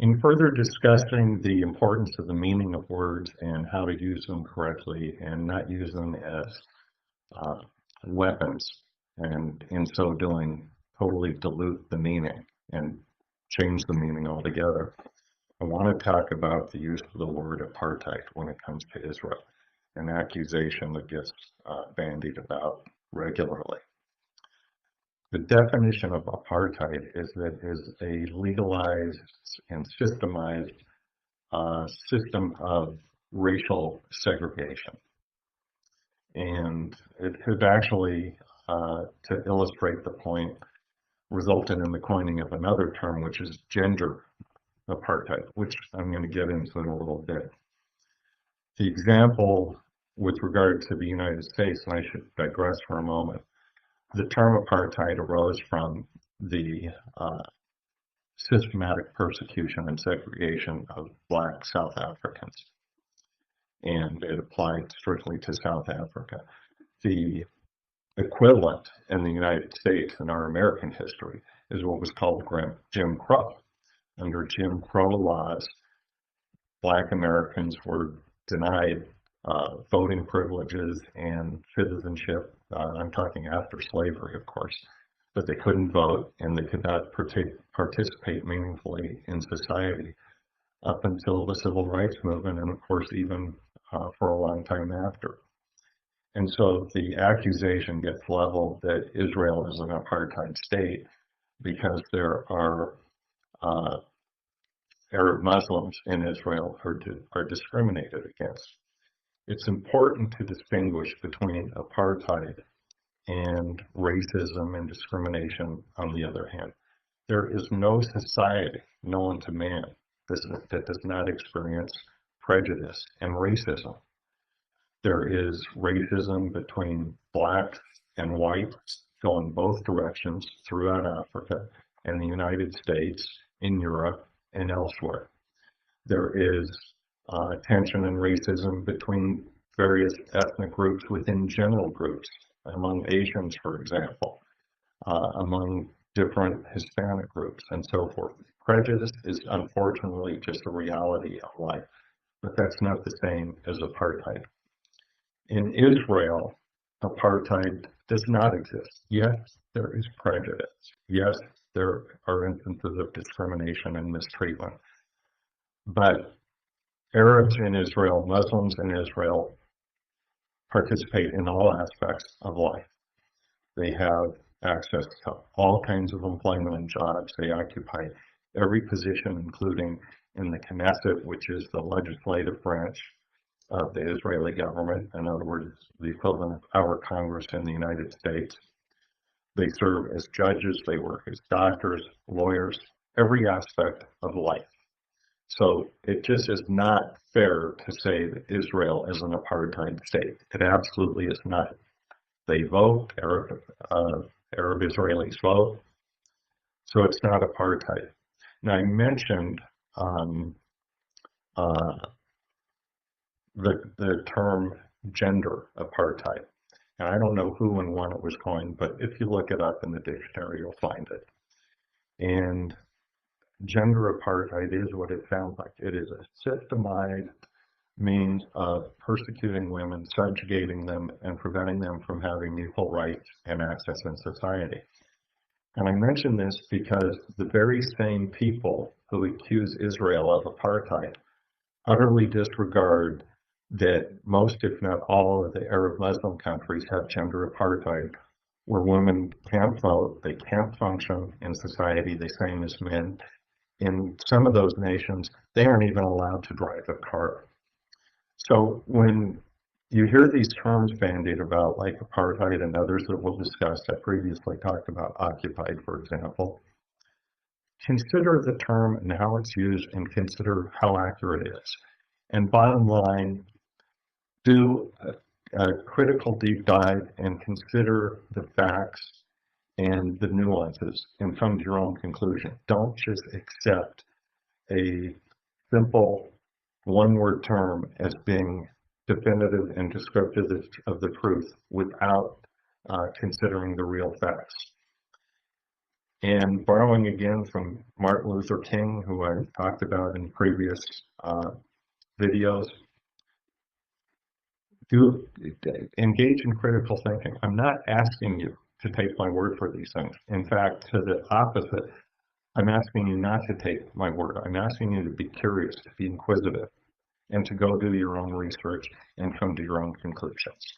In further discussing the importance of the meaning of words and how to use them correctly and not use them as uh, weapons, and in so doing, totally dilute the meaning and change the meaning altogether, I want to talk about the use of the word apartheid when it comes to Israel, an accusation that gets bandied about regularly. The definition of apartheid is that it is a legalized and systemized system of racial segregation. And it has actually, to illustrate the point, resulted in the coining of another term, which is gender apartheid, which I'm going to get into in a little bit. The example with regard to the United States, and I should digress for a moment, the term apartheid arose from the systematic persecution and segregation of Black South Africans, and it applied strictly to South Africa. The equivalent in the United States in our American history is what was called Jim Crow. Under Jim Crow laws, Black Americans were denied voting privileges and citizenship. I'm talking after slavery, of course, but they couldn't vote and they could not participate meaningfully in society up until the Civil Rights Movement, and of course even for a long time after. And so the accusation gets leveled that Israel is an apartheid state because there are Arab Muslims in Israel are discriminated against. It's important to distinguish between apartheid and racism and discrimination on the other hand. There is no society known to man that does not experience prejudice and racism. There is racism between blacks and whites going both directions throughout Africa and the United States, in Europe, and elsewhere. There is tension and racism between various ethnic groups within general groups, among Asians, for example, among different Hispanic groups, and so forth. Prejudice is unfortunately just a reality of life, but that's not the same as apartheid. In Israel, apartheid does not exist. Yes, there is prejudice. Yes, there are instances of discrimination and mistreatment. But Arabs in Israel, Muslims in Israel participate in all aspects of life. They have access to all kinds of employment and jobs. They occupy every position, including in the Knesset, which is the legislative branch of the Israeli government. In other words, the equivalent of our Congress in the United States. They serve as judges, they work as doctors, lawyers, every aspect of life. So it just is not fair to say that Israel is an apartheid state. It absolutely is not. They vote, Arab Israelis vote, so it's not apartheid. Now I mentioned the term gender apartheid. And I don't know who and when it was coined, but if you look it up in the dictionary, you'll find it. And gender apartheid is what it sounds like. It is a systemized means of persecuting women, subjugating them, and preventing them from having equal rights and access in society. And I mention this because the very same people who accuse Israel of apartheid utterly disregard that most, if not all, of the Arab Muslim countries have gender apartheid, where women can't vote, they can't function in society the same as men. In some of those nations, they aren't even allowed to drive a car. So when you hear these terms bandied about, like apartheid and others that we'll discuss, I previously talked about occupied, for example, consider the term and how it's used and consider how accurate it is. And bottom line, do a critical deep dive and consider the facts and the nuances and come to your own conclusion. Don't just accept a simple one-word term as being definitive and descriptive of the truth without considering the real facts. And borrowing again from Martin Luther King, who I talked about in previous videos, engage in critical thinking. I'm not asking you to take my word for these things. In fact, to the opposite, I'm asking you not to take my word. I'm asking you to be curious, to be inquisitive, and to go do your own research and come to your own conclusions.